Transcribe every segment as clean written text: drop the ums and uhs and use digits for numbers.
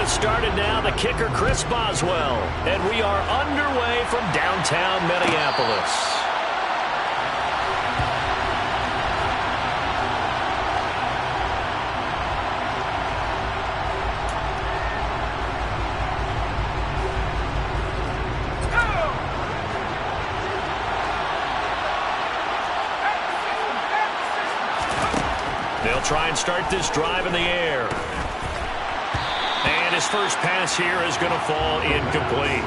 us started now, the kicker, Chris Boswell. And we are underway from downtown Minneapolis. They'll try and start this drive in the air. And his first pass here is going to fall incomplete.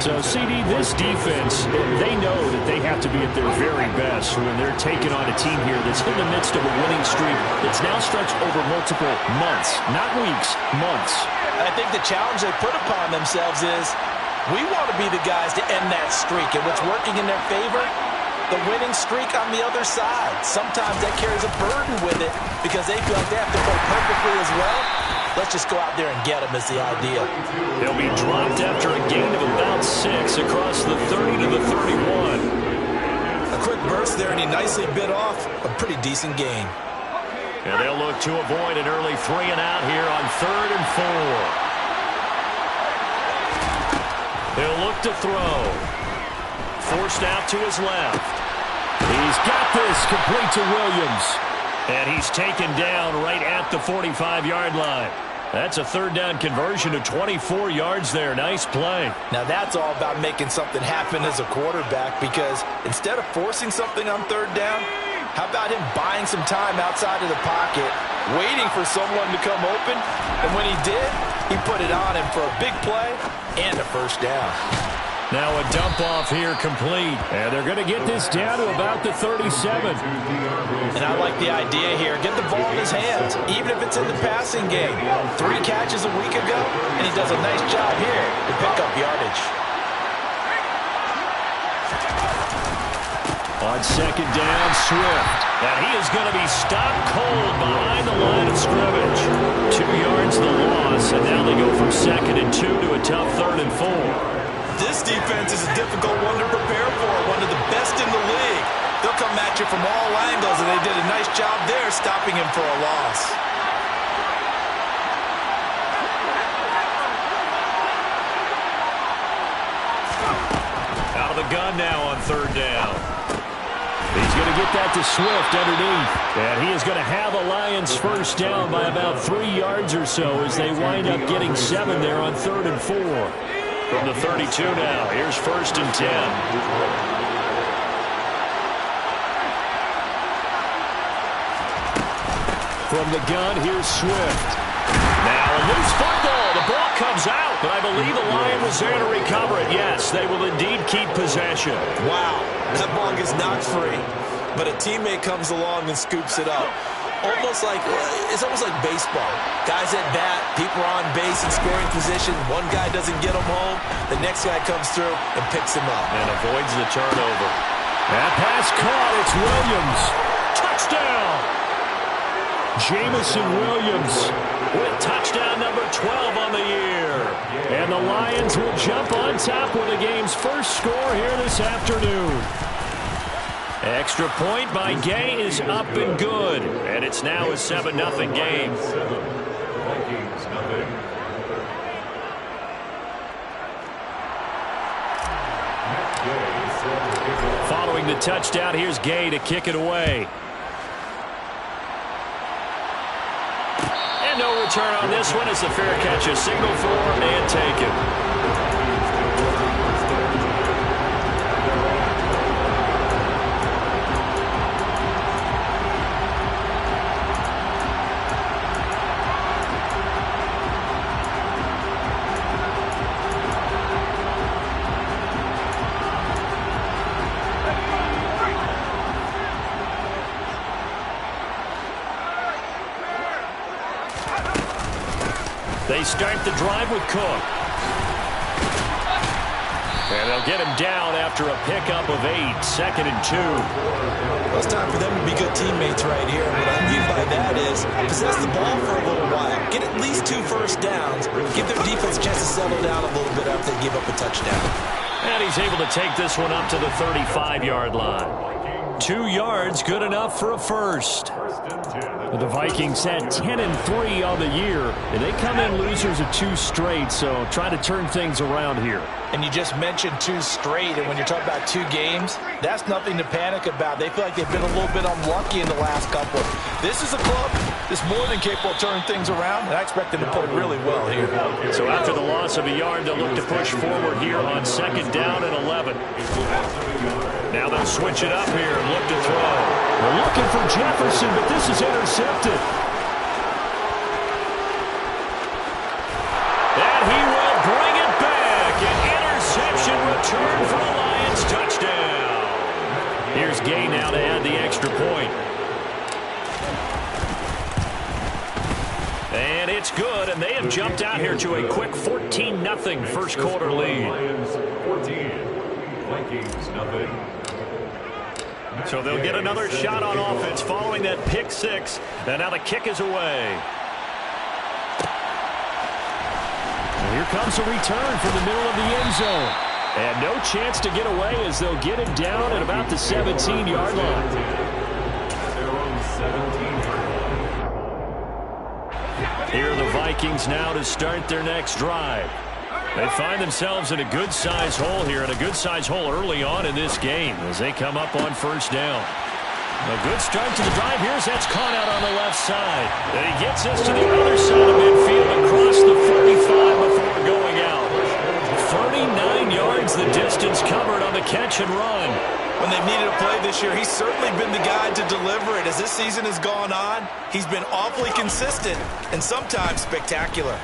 So, CD, this defense, they know that they have to be at their very best when they're taking on a team here that's in the midst of a winning streak that's now stretched over multiple months, not weeks, months. I think the challenge they put upon themselves is we want to be the guys to end that streak. And what's working in their favor? The winning streak on the other side. Sometimes that carries a burden with it because they feel like they have to play perfectly as well. Let's just go out there and get them is the idea. They'll be dropped after a gain of about 6 across the 30 to the 31. A quick burst there, and he nicely bit off a pretty decent gain. And they'll look to avoid an early 3 and out here on 3rd and 4. They'll look to throw. Forced out to his left. He's got this complete to Williams. And he's taken down right at the 45-yard line. That's a 3rd down conversion of 24 yards there. Nice play. Now that's all about making something happen as a quarterback, because instead of forcing something on 3rd down, how about him buying some time outside of the pocket, waiting for someone to come open, and when he did, he put it on him for a big play and a 1st down. Now a dump off here complete. And they're going to get this down to about the 37. And I like the idea here. Get the ball in his hands, even if it's in the passing game. 3 catches a week ago, and he does a nice job here to pick up yardage. On 2nd down, Swift. And he is going to be stopped cold behind the line of scrimmage. 2 yards the loss, and now they go from 2nd and 2 to a tough 3rd and 4. This defense is a difficult one to prepare for, one of the best in the league. They'll come at you from all angles, and they did a nice job there stopping him for a loss. Out of the gun now on 3rd down. He's going to get that to Swift underneath. And he is going to have a Lions 1st down by about 3 yards or so as they wind up getting 7 there on 3rd and 4. From the 32 now, here's 1st and 10. From the gun, here's Swift. Now a loose football. The ball comes out, but I believe the Lion was there to recover it. Yes, they will indeed keep possession. Wow, that ball gets knocked free, but a teammate comes along and scoops it up. It's almost like baseball. Guys at bat, people are on base in scoring position. One guy doesn't get him home. The next guy comes through and picks him up. And avoids the turnover. That pass caught. It's Williams. Touchdown! Jamison Williams with touchdown number 12 on the year. And the Lions will jump on top with the game's first score here this afternoon. Extra point by Gay is up and good. And it's now a 7-0 game. Vikings, nothing. Following the touchdown, here's Gay to kick it away. And no return on this one as the fair catch is signaled for and taken. They start the drive with Cook. And they'll get him down after a pickup of 8, 2nd and 2. Well, it's time for them to be good teammates right here. And what I mean by that is possess the ball for a little while. Get at least 2 first downs. Give their defense a chance to settle down a little bit after they give up a touchdown. And he's able to take this one up to the 35-yard line. 2 yards, good enough for a first. The Vikings had 10-3 on the year, and they come in losers of 2 straight, so trying to turn things around here. And you just mentioned 2 straight, and when you're talking about 2 games, that's nothing to panic about. They feel like they've been a little bit unlucky in the last couple. This is a club that's more than capable of turning things around, and I expect them to play really well here. So after the loss of a yard, they'll look to push forward here on 2nd down and 11. Now they'll switch it up here and look to throw. They're looking for Jefferson, but this is intercepted. And he will bring it back. An interception return for the Lions. Touchdown. Here's Gay now to add the extra point. And it's good, and they have jumped out here to a quick 14-0 first quarter lead. Lions 14, Vikings nothing. So they'll get another shot on offense following that pick 6. And now the kick is away. And here comes a return from the middle of the end zone. And no chance to get away as they'll get it down at about the 17-yard line. Their own 17-yard line. Here are the Vikings now to start their next drive. They find themselves in a good-sized hole here, and a good-sized hole early on in this game as they come up on 1st down. A good start to the drive. Here's that's caught out on the left side. And he gets us to the other side of midfield across the 35 before going out. 39 yards the distance covered on the catch and run. When they've needed a play this year, he's certainly been the guy to deliver it. As this season has gone on, he's been awfully consistent and sometimes spectacular.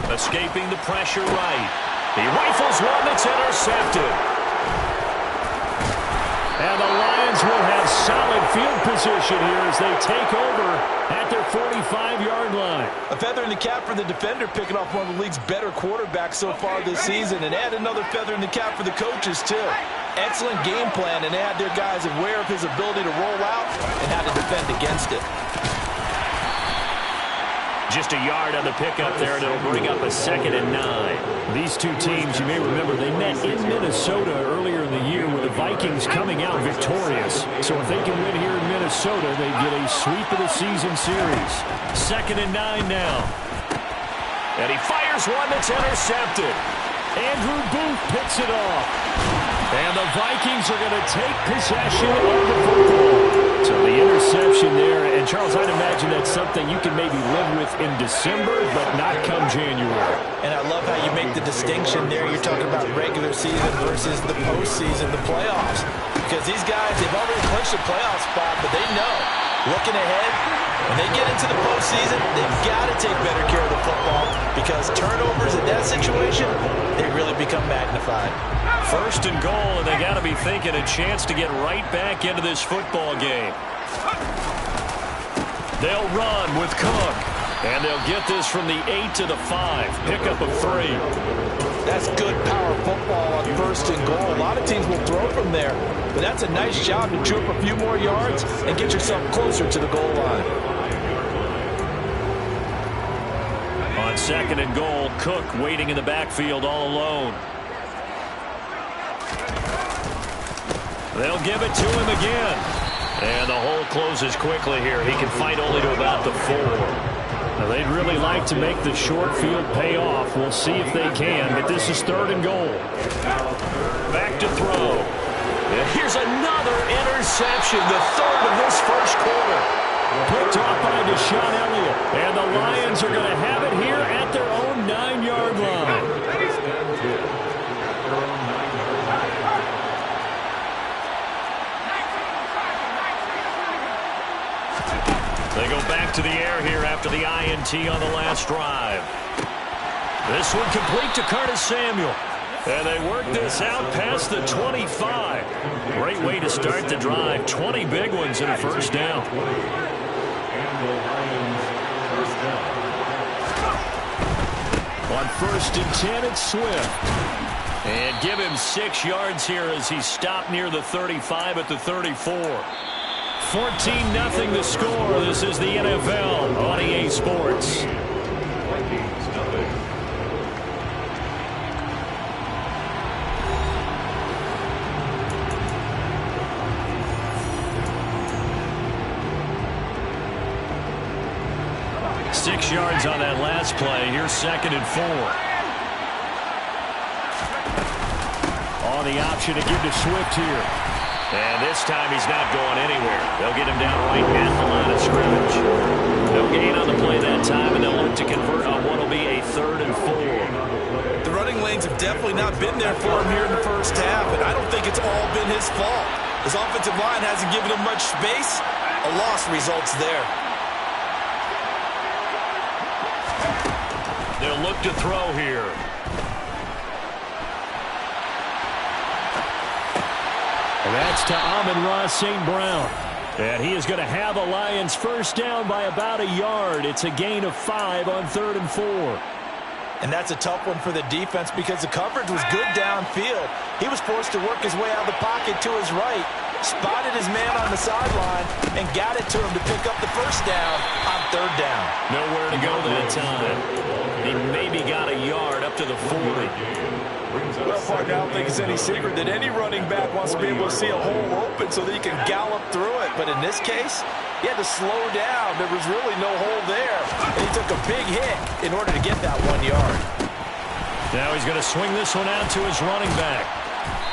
Escaping the pressure right. He rifles one that's intercepted. And the Lions will have solid field position here as they take over at their 45-yard line. A feather in the cap for the defender, picking off one of the league's better quarterbacks so far this season, and add another feather in the cap for the coaches, too. Excellent game plan, and they had their guys aware of his ability to roll out and how to defend against it. Just a yard on the pickup there, and it'll bring up a 2nd and 9. These two teams, you may remember, they met in Minnesota earlier in the year with the Vikings coming out victorious. So if they can win here in Minnesota, they get a sweep of the season series. 2nd and 9 now. And he fires one that's intercepted. Andrew Booth picks it off. And the Vikings are going to take possession of the football. So the interception there, and Charles, I'd imagine that's something you can maybe live with in December, but not come January. And I love how you make the distinction there. You're talking about regular season versus the postseason, the playoffs. Because these guys, they've already clinched a playoff spot, but they know, looking ahead, when they get into the postseason, they've got to take better care of the football because turnovers in that situation, they really become magnified. 1st and goal, and they got to be thinking a chance to get right back into this football game. They'll run with Cook, and they'll get this from the 8 to the 5. Pickup of 3. That's good power football on 1st and goal. A lot of teams will throw from there, but that's a nice job to chew up a few more yards and get yourself closer to the goal line. On 2nd and goal, Cook waiting in the backfield all alone. They'll give it to him again. And the hole closes quickly here. He can fight only to about the 4. Now, they'd really like to make the short field pay off. We'll see if they can, but this is 3rd and goal. Back to throw. And here's another interception, the 3rd of this first quarter. Picked off by Deshaun Elliott. And the Lions are going to have it here at their own 9-yard line. They go back to the air here after the INT on the last drive. This one complete to Curtis Samuel. And they work this out past the 25. Great way to start the drive. 20 big ones and a 1st down. On 1st and 10, it's Swift. And give him 6 yards here as he's stopped near the 35 at the 34. 14-0 the score. This is the NFL on EA Sports. Vikings nothing. 6 yards on that last play. Here's 2nd and 4. On the option to give to Swift here. And this time he's not going anywhere. They'll get him down right at the line of scrimmage. No gain on the play that time, and they'll look to convert on what will be a 3rd and 4. The running lanes have definitely not been there for him here in the first half, and I don't think it's all been his fault. His offensive line hasn't given him much space. A loss results there. They'll look to throw here. And that's to Amon-Ra St. Brown. And he is going to have a Lions first down by about a yard. It's a gain of 5 on 3rd and 4. And that's a tough one for the defense because the coverage was good downfield. He was forced to work his way out of the pocket to his right, spotted his man on the sideline, and got it to him to pick up the first down on 3rd down. Nowhere to go that time. He maybe got a yard up to the 40. Well, partner, I don't think it's any secret that any running back wants to be able to see a hole open so that he can gallop through it. But in this case, he had to slow down. There was really no hole there. And he took a big hit in order to get that 1 yard. Now he's going to swing this one out to his running back.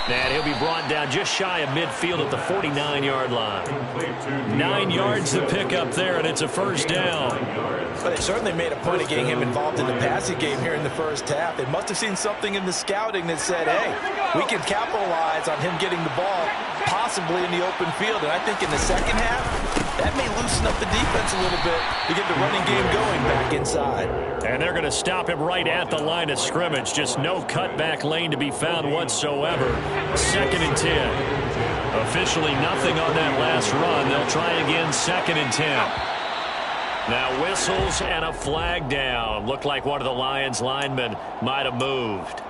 And he'll be brought down just shy of midfield at the 49-yard line. 9 yards to pick up there, and it's a first down. But they certainly made a point of getting him involved in the passing game here in the first half. They must have seen something in the scouting that said, hey, we can capitalize on him getting the ball possibly in the open field. And I think in the second half, that may loosen up the defense a little bit to get the running game going back inside. And they're going to stop him right at the line of scrimmage. Just no cutback lane to be found whatsoever. 2nd and 10. Officially nothing on that last run. They'll try again 2nd and 10. Now whistles and a flag down. Looked like one of the Lions linemen might have moved.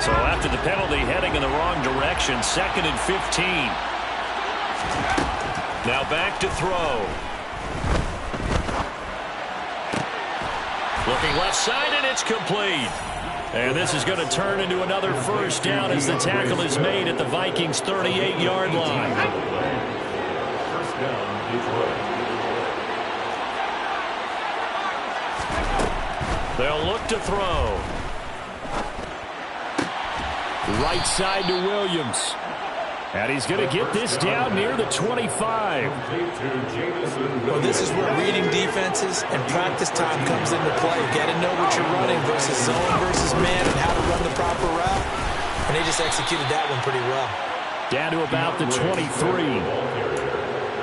So after the penalty, heading in the wrong direction, 2nd and 15. Now back to throw. Looking left side, and it's complete. And this is going to turn into another first down as the tackle is made at the Vikings' 38-yard line. First down, Detroit. They'll look to throw. Right side to Williams. And he's going to get this down near the 25. Well, this is where reading defenses and practice time comes into play. You got to know what you're running versus zone versus man and how to run the proper route. And they just executed that one pretty well. Down to about the 23.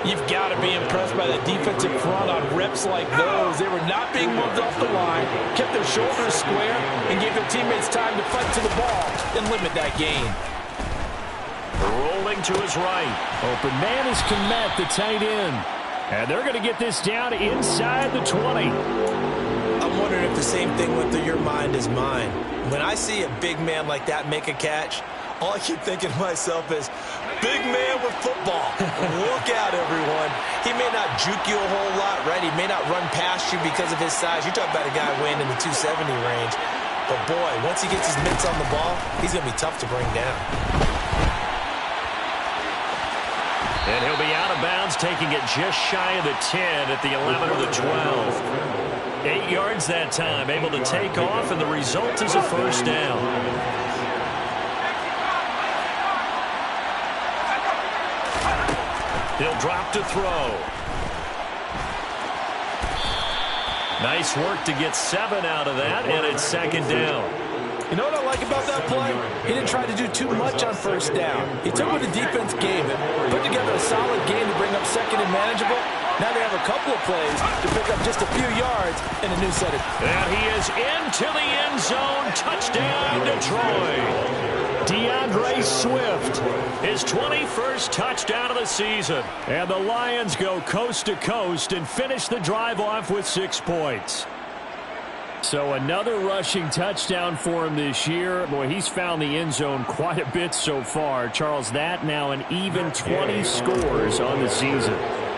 You've got to be impressed by the defensive front on reps like those. They were not being moved off the line, kept their shoulders square, and gave their teammates time to fight to the ball and limit that gain. Rolling to his right. Open man is Kmet, the tight end. And they're going to get this down inside the 20. I'm wondering if the same thing went through your mind as mine. When I see a big man like that make a catch, all I keep thinking to myself is, big man with football. Look out, everyone. He may not juke you a whole lot, right? He may not run past you because of his size. You're talking about a guy weighing in the 270 range. But, boy, once he gets his mitts on the ball, he's going to be tough to bring down. And he'll be out of bounds, taking it just shy of the 10 at the 11 or the 12. 8 yards that time, able to take off, and the result is a first down. He'll drop to throw. Nice work to get 7 out of that, and it's 2nd down. You know what I like about that play? He didn't try to do too much on first down. He took what the defense gave him, put together a solid game to bring up 2nd and manageable. Now they have a couple of plays to pick up just a few yards and a new set of... And he is into the end zone. Touchdown, Detroit. DeAndre Swift. His 21st touchdown of the season. And the Lions go coast to coast and finish the drive off with 6 points. So another rushing touchdown for him this year. Boy, he's found the end zone quite a bit so far. Charles, that now an even 20 scores on the season.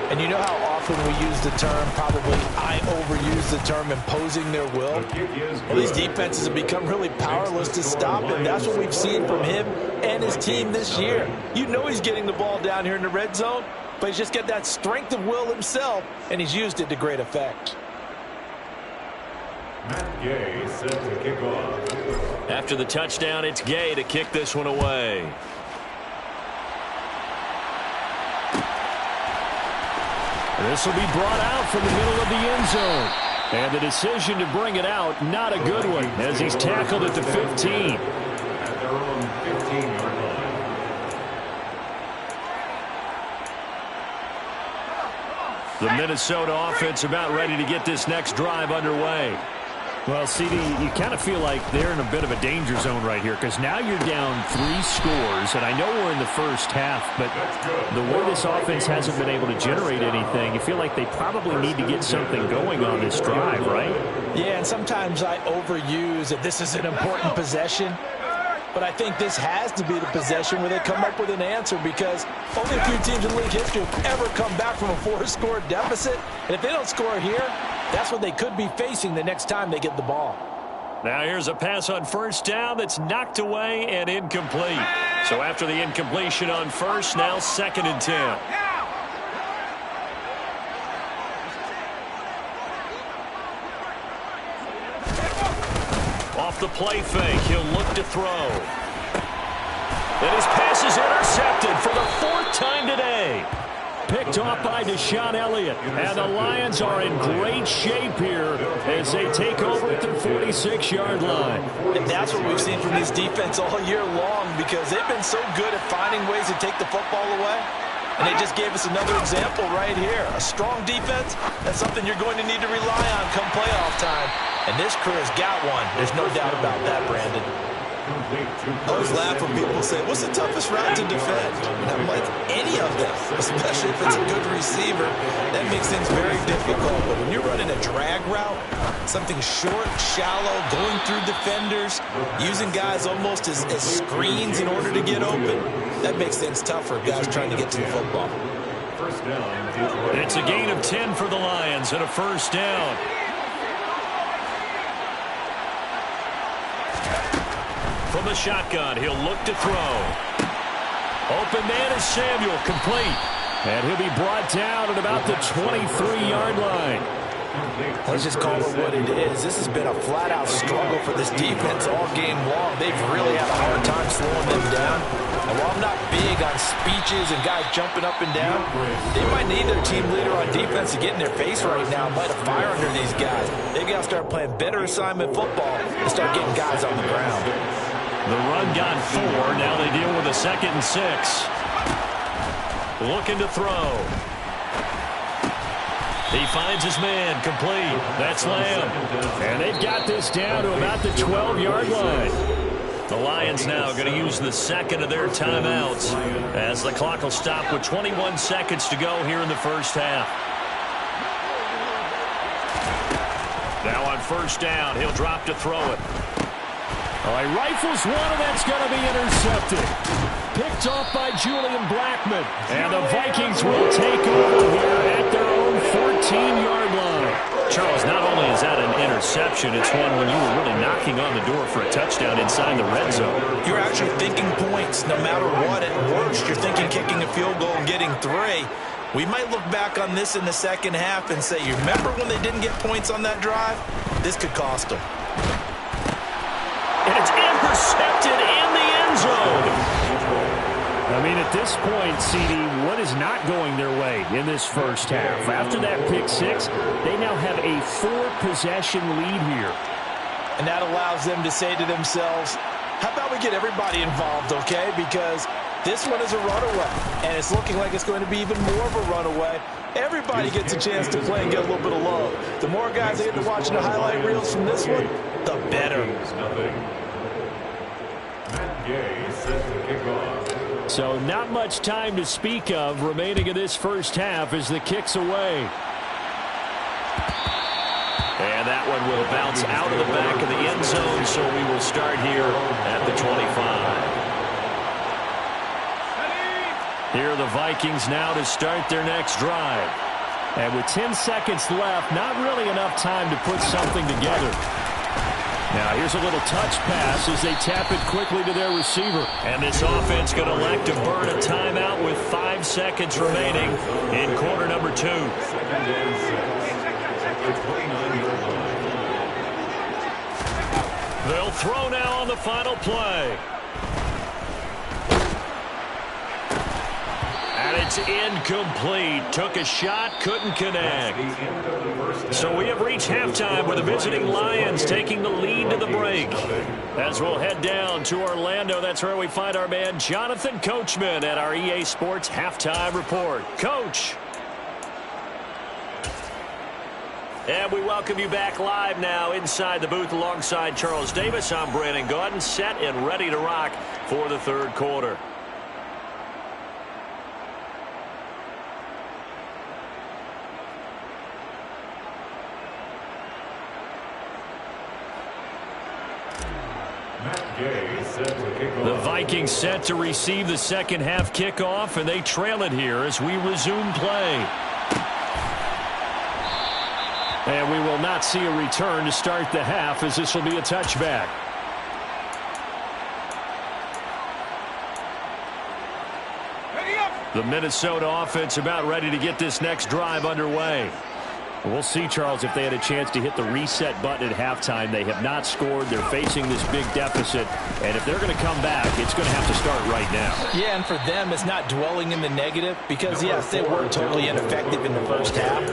And you know how often we use the term, probably I overuse the term, imposing their will? Well, these defenses have become really powerless to stop him. That's what we've seen from him and his team this year. You know he's getting the ball down here in the red zone. but he's just got that strength of will himself, and he's used it to great effect. Gay set to kick off. After the touchdown, it's Gay to kick this one away. This will be brought out from the middle of the end zone. And the decision to bring it out, not a good one, as he's tackled at the 15. At their own 15-yard line. The Minnesota offense about ready to get this next drive underway. Well, CD, you kind of feel like they're in a bit of a danger zone right here because now you're down 3 scores, and I know we're in the first half, but the way this offense hasn't been able to generate anything, you feel like they probably need to get something going on this drive, right? Yeah, and sometimes I overuse that this is an important possession, but I think this has to be the possession where they come up with an answer because only a few teams in league history have ever come back from a 4-score deficit, and if they don't score here, that's what they could be facing the next time they get the ball. Now here's a pass on first down that's knocked away and incomplete. So after the incompletion on first, now 2nd and 10. Off the play fake, he'll look to throw. And his pass is intercepted for the 4th time today. Picked off by Deshaun Elliott. And the Lions are in great shape here as they take over at their 46-yard line. And that's what we've seen from this defense all year long because they've been so good at finding ways to take the football away. And they just gave us another example right here. A strong defense, that's something you're going to need to rely on come playoff time. And this crew has got one. There's no doubt about that, Brandon. I always laugh when people say, what's the toughest route to defend? And I'm like, any of them, especially if it's a good receiver. That makes things very difficult. But when you're running a drag route, something short, shallow, going through defenders, using guys almost as screens in order to get open, that makes things tough for guys trying to get to the football. First down. It's a gain of 10 for the Lions and a first down. From the shotgun, he'll look to throw. Open man is Samuel, complete. And he'll be brought down at about the 23-yard line. Let's just call it what it is. This has been a flat-out struggle for this defense all game long. They've really had a hard time slowing them down. And while I'm not big on speeches and guys jumping up and down, they might need their team leader on defense to get in their face right now and light a fire under these guys. They've got to start playing better assignment football and start getting guys on the ground. The run got 4. Now they deal with a 2nd and 6. Looking to throw. He finds his man, complete. That's Lamb. And they've got this down to about the 12-yard line. The Lions now going to use the 2nd of their timeouts as the clock will stop with 21 seconds to go here in the first half. Now on first down, he'll drop to throw it. He rifles one, and that's going to be intercepted. Picked off by Julian Blackmon. And the Vikings will take over here at their own 14-yard line. Charles, not only is that an interception, it's one when you were really knocking on the door for a touchdown inside the red zone. You're actually thinking points no matter what. At worst, you're thinking kicking a field goal and getting 3. We might look back on this in the second half and say, you remember when they didn't get points on that drive? This could cost them. And it's intercepted in the end zone. I mean, at this point, CD, what is not going their way in this first half? After that pick 6, they now have a 4-possession lead here. And that allows them to say to themselves, how about we get everybody involved, okay? Because this one is a runaway, and it's looking like it's going to be even more of a runaway. Everybody gets a chance to play and get a little bit of love. The more guys that get to watching the highlight reels from this one, the better. So not much time to speak of remaining in this first half as the kick's away. And that one will bounce out of the back of the end zone, so we will start here at the 25. Here are the Vikings now to start their next drive. And with 10 seconds left, not really enough time to put something together. Now here's a little touch pass as they tap it quickly to their receiver. And this offense going to elect to burn a timeout with 5 seconds remaining in quarter number 2. They'll throw now on the final play. And it's incomplete. Took a shot, couldn't connect. So we have reached halftime with the visiting Lions taking the lead to the break. As we'll head down to Orlando, that's where we find our man Jonathan Coachman at our EA Sports Halftime Report. Coach. And we welcome you back live now inside the booth alongside Charles Davis. I'm Brandon Gaudin, set and ready to rock for the third quarter. The Vikings set to receive the second half kickoff, and they trail it here as we resume play. And we will not see a return to start the half, as this will be a touchback. The Minnesota offense about ready to get this next drive underway. We'll see, Charles, if they had a chance to hit the reset button at halftime. They have not scored. They're facing this big deficit. And if they're going to come back, it's going to have to start right now. Yeah, and for them, it's not dwelling in the negative because, yes, they were totally ineffective in the first half.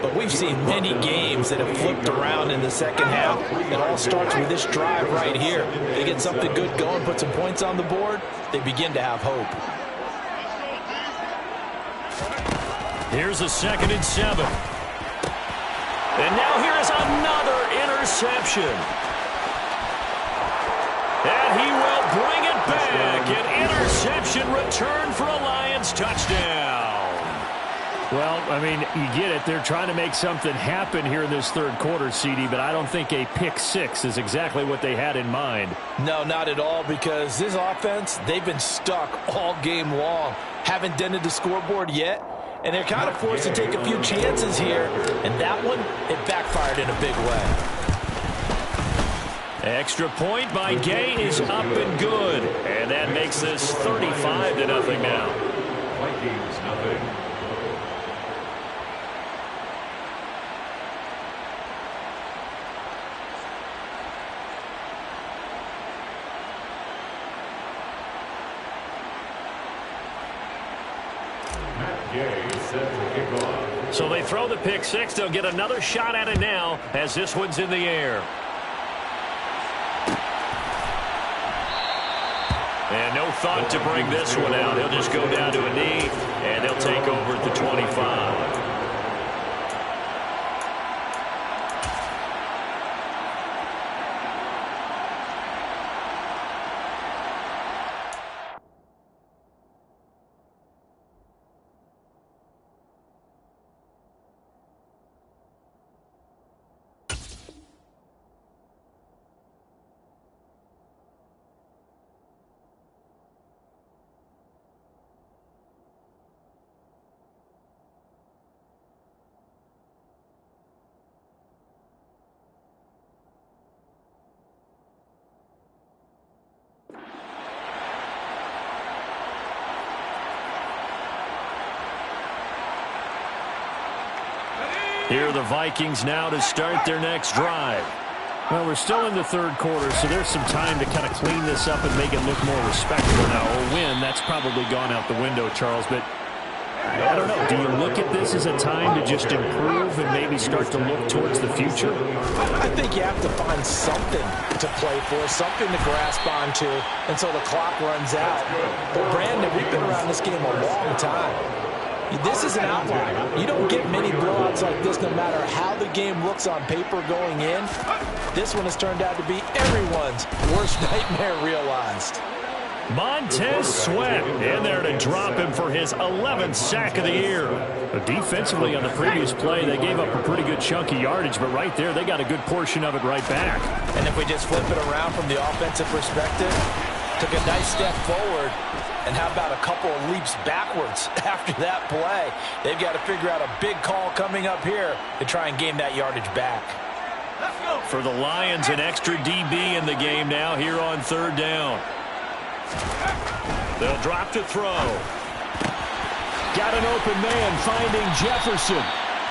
But we've seen many games that have flipped around in the second half. It all starts with this drive right here. They get something good going, put some points on the board, they begin to have hope. Here's a 2nd and 7. And now here is another interception. And he will bring it back. An interception return for a Lions touchdown. Well, I mean, you get it. They're trying to make something happen here in this third quarter, CD, but I don't think a pick 6 is exactly what they had in mind. No, not at all, because this offense, they've been stuck all game long. Haven't dented the scoreboard yet. And they're kind of forced to take a few chances here. And that one, it backfired in a big way. Extra point by Gay is up and good. And that makes this 35-0 now. Vikings nothing. So they throw the pick 6. They'll get another shot at it now as this one's in the air. And no thought to bring this one out. He'll just go down to a knee, and they'll take over at the 25. Here are the Vikings now to start their next drive. Well, we're still in the third quarter, so there's some time to kind of clean this up and make it look more respectable. Now, a win, that's probably gone out the window, Charles, but I don't know. Do you look at this as a time to just improve and maybe start to look towards the future? I think you have to find something to play for, something to grasp onto until the clock runs out. But, Brandon, we've been around this game a long time. This is an outlier. You don't get many blowouts like this no matter how the game looks on paper going in. This one has turned out to be everyone's worst nightmare realized. Montez Sweat in there to drop him for his 11th sack of the year. Defensively on the previous play, they gave up a pretty good chunk of yardage, but right there, they got a good portion of it right back. And if we just flip it around from the offensive perspective, took a nice step forward, and how about a couple of leaps backwards after that play? They've got to figure out a big call coming up here to try and gain that yardage back. For the Lions, an extra DB in the game now here on third down. They'll drop to throw. Got an open man finding Jefferson.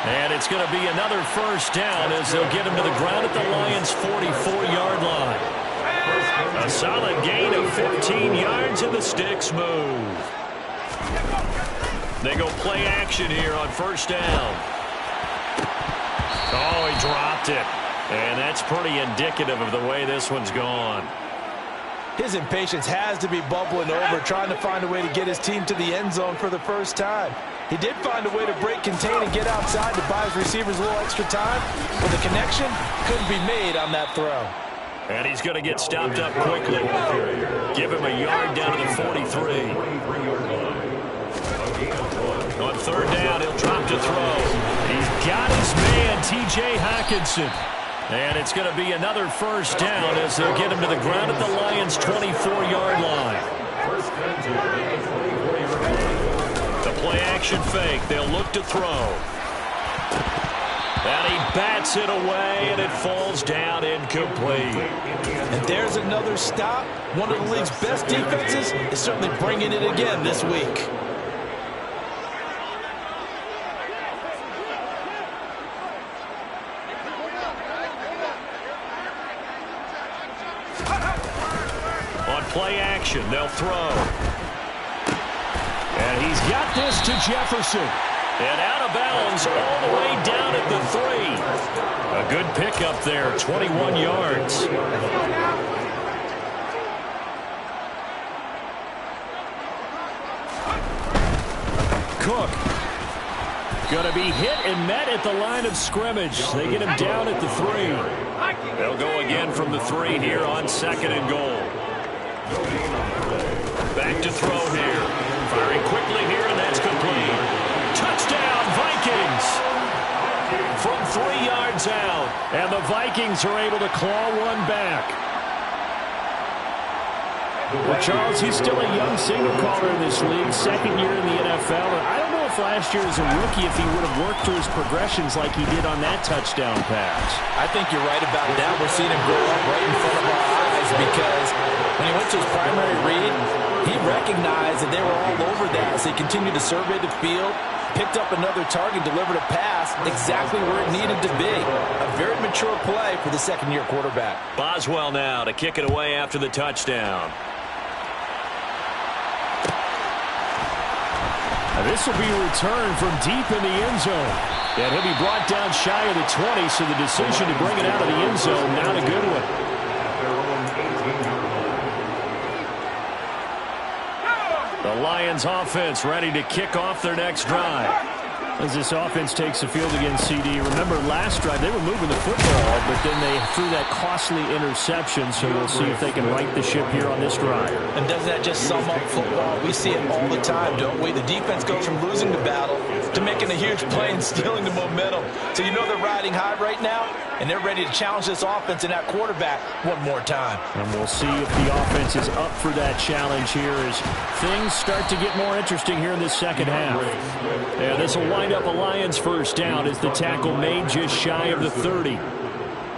And it's going to be another first down as they'll get him to the ground at the Lions' 44-yard line. A solid gain of 15 yards and the sticks move. They go play action here on first down. Oh, he dropped it. And that's pretty indicative of the way this one's gone. His impatience has to be bubbling over, trying to find a way to get his team to the end zone for the first time. He did find a way to break contain and get outside to buy his receivers a little extra time, but the connection couldn't be made on that throw. And he's going to get stopped up quickly. Give him a yard down to the 43. On third down, he'll drop to throw. He's got his man, T.J. Hockenson. And it's going to be another first down as they'll get him to the ground at the Lions' 24-yard line. The play-action fake. They'll look to throw. And he bats it away, and it falls down incomplete. And there's another stop. One of the league's best defenses is certainly bringing it again this week. Play action, they'll throw. And he's got this to Jefferson. And out of bounds all the way down at the 3. A good pickup there, 21 yards. Cook. Going to be hit and met at the line of scrimmage. They get him down at the 3. They'll go again from the 3 here on second and goal. Back to throw here. Firing quickly here, and that's complete. Touchdown, Vikings! From 3 yards out. And the Vikings are able to claw one back. Well, Charles, he's still a young signal caller in this league, second year in the NFL. And I don't know if last year as a rookie if he would have worked through his progressions like he did on that touchdown pass. I think you're right about that. We're seeing him grow up right in front of our eyes because when he went to his primary read, he recognized that they were all over that as he continued to survey the field, picked up another target, delivered a pass exactly where it needed to be. A very mature play for the second-year quarterback. Boswell now to kick it away after the touchdown. This will be a return from deep in the end zone. And he'll be brought down shy of the 20, so the decision to bring it out of the end zone, not a good one. The Lions offense ready to kick off their next drive. As this offense takes the field against CD, remember last drive they were moving the football, but then they threw that costly interception, so we'll see if they can right the ship here on this drive. And doesn't that just sum up football? We see it all the time, don't we? The defense goes from losing the battle to making a huge play and stealing the momentum. So you know they're riding high right now, and they're ready to challenge this offense and that quarterback one more time. And we'll see if the offense is up for that challenge here as things start to get more interesting here in this second half. Yeah, this will wind up a Lions first down as the tackle made just shy of the 30.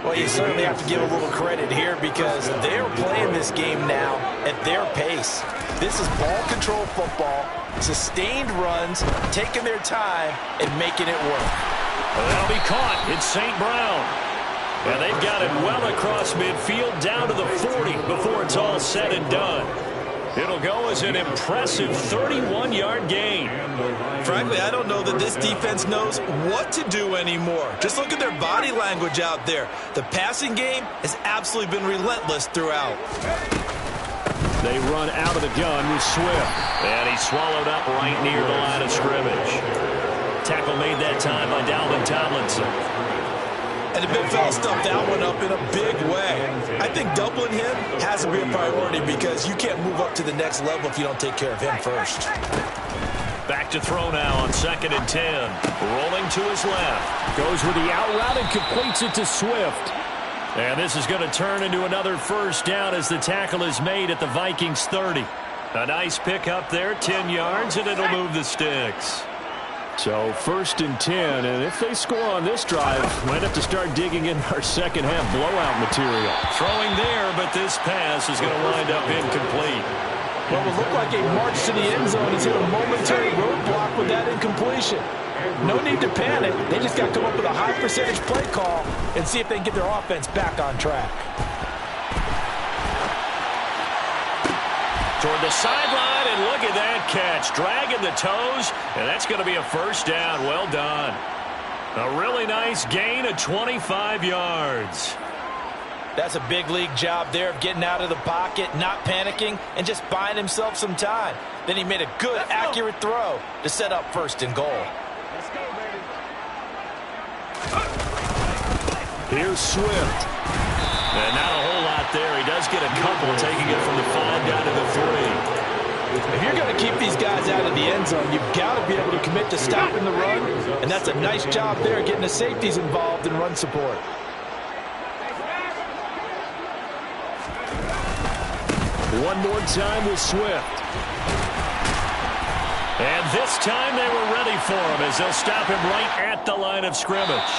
Well, you certainly have to give a little credit here because they're playing this game now at their pace. This is ball control football, sustained runs, taking their time and making it work. Well, that'll be caught. It's St. Brown. And they've got it well across midfield down to the 40 before it's all said and done. It'll go as an impressive 31-yard gain. Frankly, I don't know that this defense knows what to do anymore. Just look at their body language out there. The passing game has absolutely been relentless throughout. They run out of the gun with Swift. And he's swallowed up right near the line of scrimmage. Tackle made that time by Dalvin Tomlinson. And the big fella stuffed that one up in a big way. I think doubling him has to be a priority because you can't move up to the next level if you don't take care of him first. Back to throw now on 2nd and 10. Rolling to his left. Goes with the out route and completes it to Swift. And this is going to turn into another first down as the tackle is made at the Vikings 30. A nice pick up there, 10 yards, and it'll move the sticks. So 1st and 10, and if they score on this drive, might have to start digging in our second half blowout material. Throwing there, but this pass is going to wind up incomplete. Well, it looked like a march to the end zone has hit a momentary roadblock with that incompletion. No need to panic. They just got to come up with a high percentage play call and see if they can get their offense back on track. Toward the sideline, and look at that catch. Dragging the toes, and that's going to be a first down. Well done. A really nice gain of 25 yards. That's a big league job there of getting out of the pocket, not panicking, and just buying himself some time. Then he made a good, accurate throw to set up 1st and goal. Here's Swift. And not a whole lot there. He does get a couple, taking it from the 5 down to the 3. If you're going to keep these guys out of the end zone, you've got to be able to commit to stopping the run, and that's a nice job there, getting the safeties involved in run support. One more time with Swift. And this time they were ready for him as they'll stop him right at the line of scrimmage.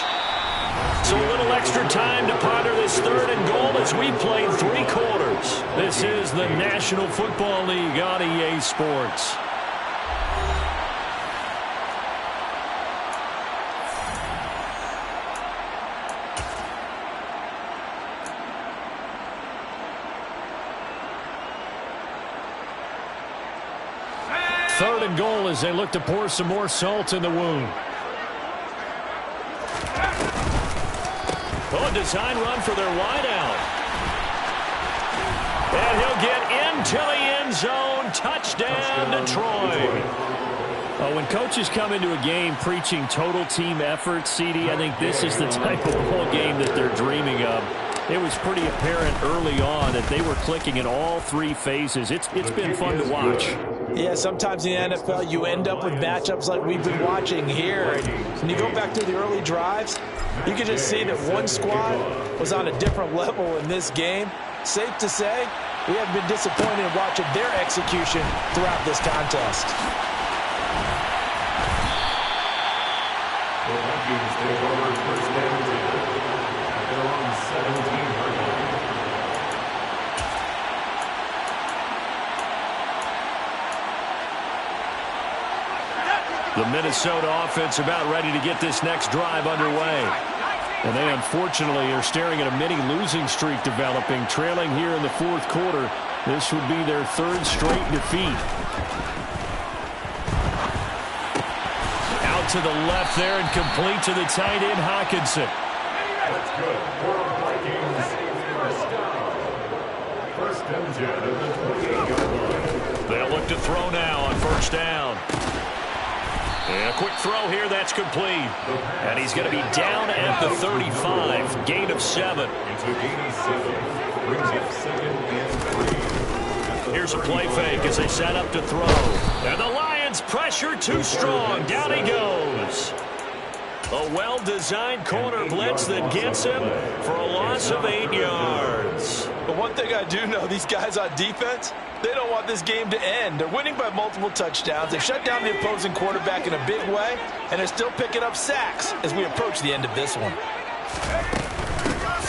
So a little extra time to ponder this 3rd and goal as we played 3 quarters. This is the National Football League on EA Sports. Third and goal as they look to pour some more salt in the wound. Oh, design run for their wideout. And he'll get into the end zone. Touchdown, Detroit. When coaches come into a game preaching total team effort, CD, I think this is the type of ball game that they're dreaming of. It was pretty apparent early on that they were clicking in all 3 phases. It's been fun to watch. Yeah, sometimes in the NFL you end up with matchups like we've been watching here. And when you go back to the early drives, you can just see that one squad was on a different level in this game. Safe to say, we haven't been disappointed in watching their execution throughout this contest. The Vikings take over 1st and 10 at their own 17-yard line. The Minnesota offense about ready to get this next drive underway. And they unfortunately are staring at a mini losing streak developing, trailing here in the 4th quarter. This would be their 3rd straight defeat. Out to the left there and complete to the tight end, Hawkinson. That's good for Vikings. First down. 1st and 10 at the 28-yard line. They'll look to throw now on 1st down. And a quick throw here, that's complete. And he's going to be down at the 35. Gain of 7. Into gain of 7. Brings up 2nd and 3. Here's a play fake as they set up to throw. And the Lions pressure too strong. Down he goes. A well-designed corner blitz that gets him for a loss of 8 yards. But one thing I do know, these guys on defense, they don't want this game to end. They're winning by multiple touchdowns. They've shut down the opposing quarterback in a big way, and they're still picking up sacks as we approach the end of this one.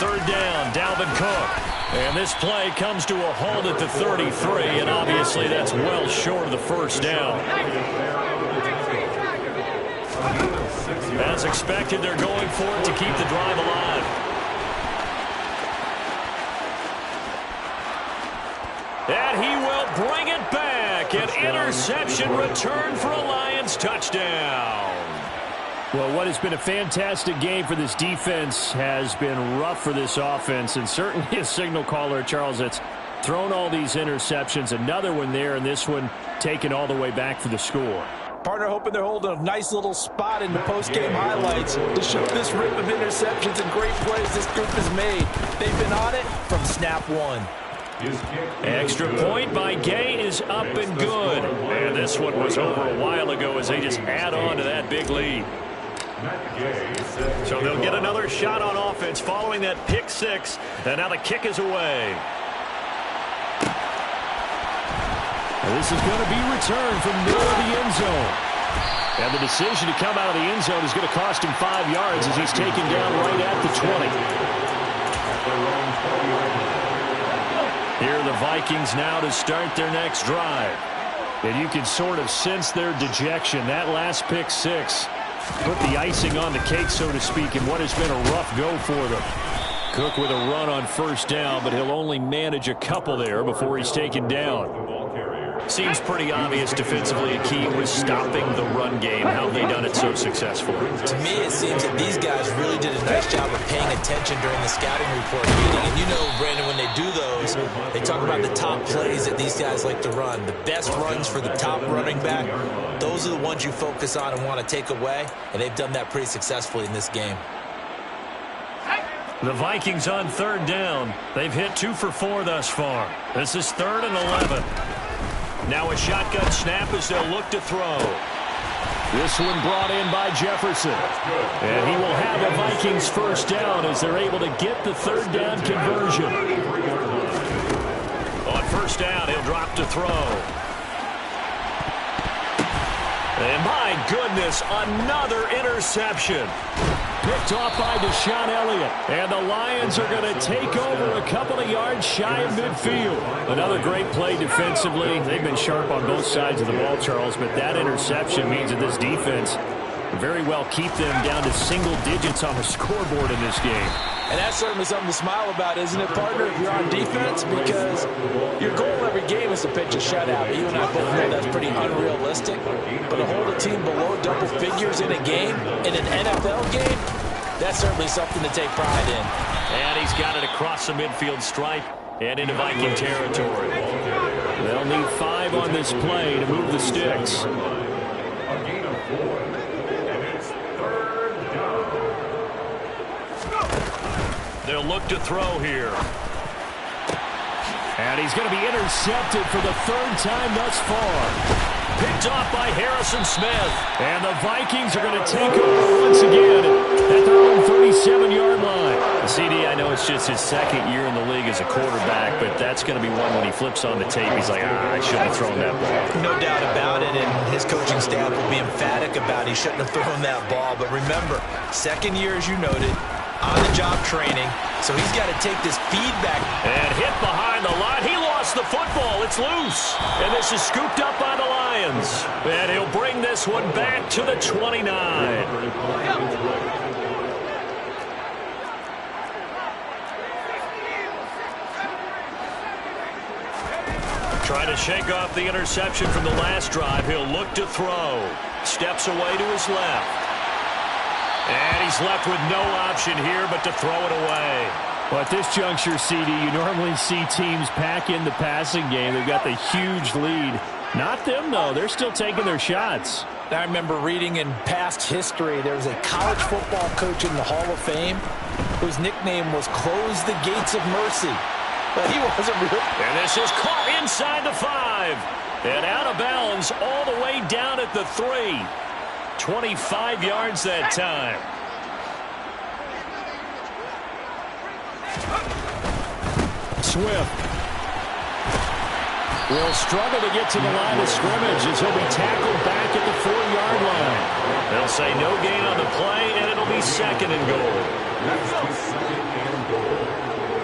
3rd down, Dalvin Cook. And this play comes to a halt at the 33, and obviously that's well short of the 1st down. As expected, they're going for it to keep the drive alive. And he will bring it back. An interception return for a Lions touchdown. Well, what has been a fantastic game for this defense has been rough for this offense, and certainly a signal caller, Charles, that's thrown all these interceptions. Another one there, and this one taken all the way back for the score. Partner hoping they're holding a nice little spot in the post-game highlights to show this rip of interceptions and great plays this group has made. They've been on it from snap 1. Extra point by Gay is up and good. And this one was over a while ago as they just add on to that big lead. So they'll get another shot on offense following that pick 6. And now the kick is away. This is going to be returned from middle of the end zone. And the decision to come out of the end zone is going to cost him 5 yards as he's taken down right at the 20. Here are the Vikings now to start their next drive. And you can sort of sense their dejection. That last pick six put the icing on the cake, so to speak, in what has been a rough go for them. Cook with a run on first down, but he'll only manage a couple there before he's taken down. Seems pretty obvious defensively a key was stopping the run game. How have they done it so successfully? To me, it seems that these guys really did a nice job of paying attention during the scouting report meeting. And you know, Brandon, when they do those, they talk about the top plays that these guys like to run. The best runs for the top running back, those are the ones you focus on and want to take away. And they've done that pretty successfully in this game. The Vikings on third down. They've hit 2 for 4 thus far. This is 3rd and 11. Now a shotgun snap as they'll look to throw. This one brought in by Jefferson. And he will have a Vikings first down as they're able to get the third down conversion. On first down, he'll drop to throw. And my goodness, another interception. Picked off by Deshaun Elliott. And the Lions are going to take over a couple of yards shy of midfield. Another great play defensively. They've been sharp on both sides of the ball, Charles, but that interception means that this defense very well keep them down to single digits on the scoreboard in this game. And that's certainly something to smile about, isn't it, partner, if you're on defense? Because your goal every game is to pitch a shutout. You and I both know that's pretty unrealistic. But to hold a team below double figures in a game, in an NFL game, that's certainly something to take pride in. And he's got it across the midfield stripe and into Viking territory. They'll need 5 on this play to move the sticks. A gain of 4. And it's 3rd down. They'll look to throw here. And he's going to be intercepted for the 3rd time thus far. Picked off by Harrison Smith. And the Vikings are going to take over once again at their own 37-yard line. CD, I know it's just his 2nd year in the league as a quarterback, but that's going to be one when he flips on the tape. He's like, I shouldn't have thrown that ball. No doubt about it, and his coaching staff will be emphatic about he shouldn't have thrown that ball. But remember, 2nd year, as you noted, on-the-job training, so he's got to take this feedback. And hit behind the line. He lost the football. It's loose. And this is scooped up by the Lions. And he'll bring this one back to the 29. Trying to shake off the interception from the last drive. He'll look to throw. Steps away to his left. And he's left with no option here but to throw it away. Well, at this juncture, CD, you normally see teams pack in the passing game. They've got the huge lead. Not them, though. They're still taking their shots. I remember reading in past history, there was a college football coach in the Hall of Fame whose nickname was Close the Gates of Mercy. But he wasn't real. And this is caught inside the 5. And out of bounds all the way down at the 3. 25 yards that time. Swift will struggle to get to the line of scrimmage as he'll be tackled back at the 4-yard line. They'll say no gain on the play, and it'll be 2nd and goal. Next is 2nd and goal.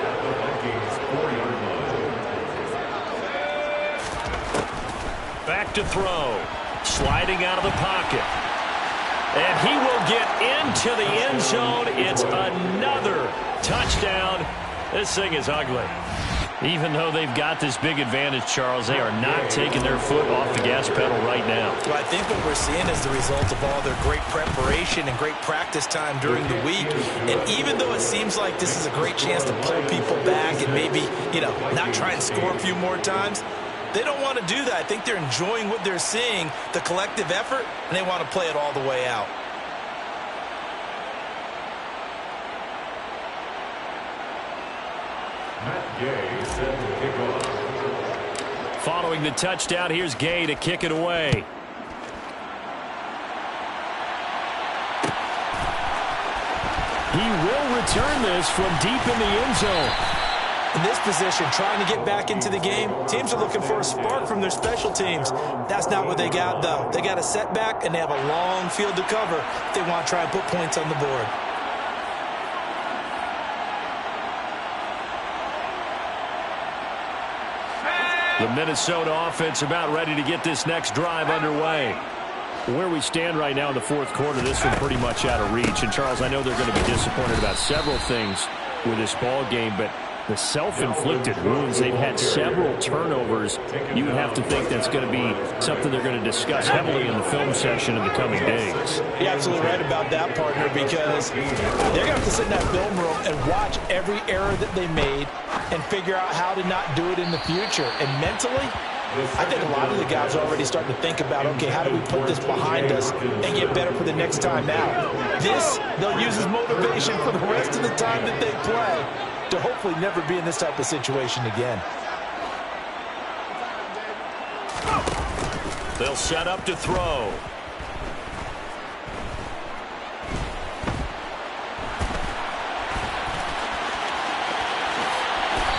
At the Vikings 4-yard line. Back to throw. Sliding out of the pocket. And he will get into the end zone. It's another touchdown. This thing is ugly. Even though they've got this big advantage, Charles, they are not taking their foot off the gas pedal right now. Well, I think what we're seeing is the result of all their great preparation and great practice time during the week. And even though it seems like this is a great chance to pull people back and maybe, not try and score a few more times, they don't want to do that. I think they're enjoying what they're seeing, the collective effort, and they want to play it all the way out. Matt Gay set to kick off. Following the touchdown, here's Gay to kick it away. He will return this from deep in the end zone. In this position, trying to get back into the game, teams are looking for a spark from their special teams. That's not what they got, though. They got a setback, and they have a long field to cover if they want to try and put points on the board. The Minnesota offense about ready to get this next drive underway. Where we stand right now in the fourth quarter, this one pretty much out of reach. And, Charles, I know they're going to be disappointed about several things with this ball game, but the self-inflicted wounds, they've had several turnovers. You would have to think that's going to be something they're going to discuss heavily in the film session in the coming days. You're absolutely right about that, partner, because they're going to have to sit in that film room and watch every error that they made and figure out how to not do it in the future. And mentally, I think a lot of the guys are already starting to think about, okay, how do we put this behind us and get better for the next time out? This, they'll use as motivation for the rest of the time that they play to hopefully never be in this type of situation again. They'll set up to throw.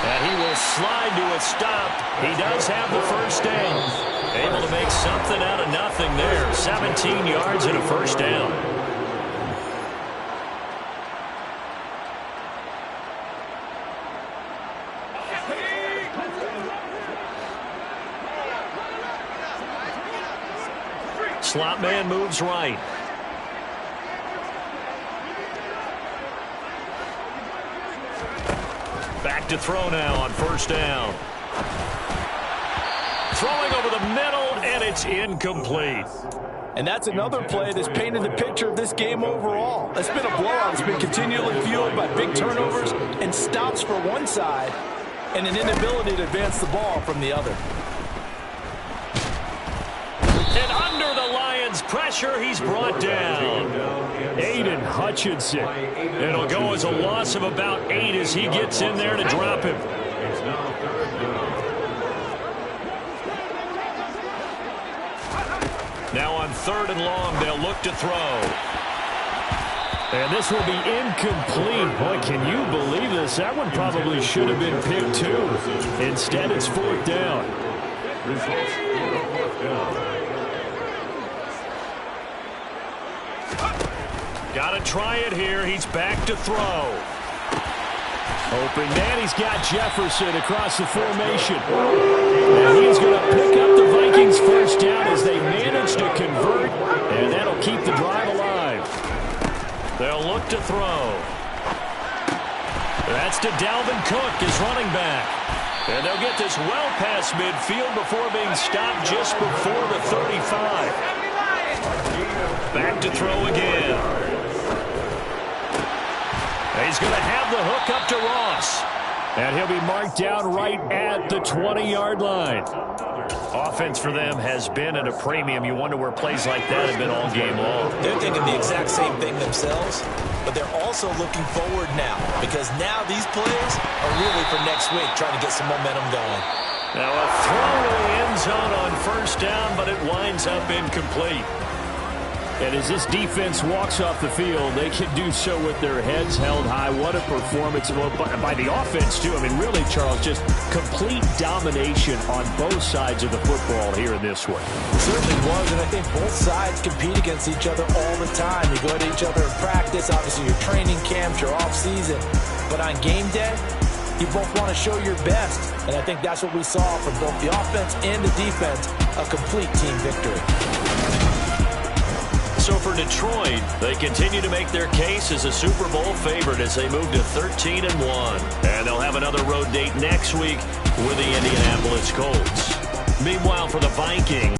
And he will slide to a stop. He does have the first down. Able to make something out of nothing there. 17 yards and a first down. Slot man moves right. Back to throw now on first down. Throwing over the middle, and it's incomplete. And that's another play that's painted the picture of this game overall. It's been a blowout. It's been continually fueled by big turnovers and stops for one side and an inability to advance the ball from the other. And under the Lions' pressure, he's brought down. Aiden Hutchinson. It'll go as a loss of about 8 as he gets in there to drop him. It's now third down. Now on 3rd and long, they'll look to throw. And this will be incomplete. Boy, can you believe this? That one probably should have been picked too. Instead, it's 4th down. Results, 4th down. Got to try it here. He's back to throw. Open man, he's got Jefferson across the formation. And he's going to pick up the Vikings first down as they manage to convert. And that'll keep the drive alive. They'll look to throw. That's to Dalvin Cook, his running back. And they'll get this well past midfield before being stopped just before the 35. Back to throw again. He's going to have the hook up to Ross. And he'll be marked down right at the 20-yard line. Offense for them has been at a premium. You wonder where plays like that have been all game long. They're thinking the exact same thing themselves, but they're also looking forward now because now these plays are really for next week, trying to get some momentum going. Now a throw to the end zone on first down, but it winds up incomplete. And as this defense walks off the field, they can do so with their heads held high. What a performance by the offense, too. I mean, really, Charles, just complete domination on both sides of the football here in this one. It certainly was, and I think both sides compete against each other all the time. You go at each other in practice, obviously your training camps, your off-season. But on game day, you both want to show your best. And I think that's what we saw from both the offense and the defense, a complete team victory. So for Detroit, they continue to make their case as a Super Bowl favorite as they move to 13-1. And they'll have another road date next week with the Indianapolis Colts. Meanwhile, for the Vikings,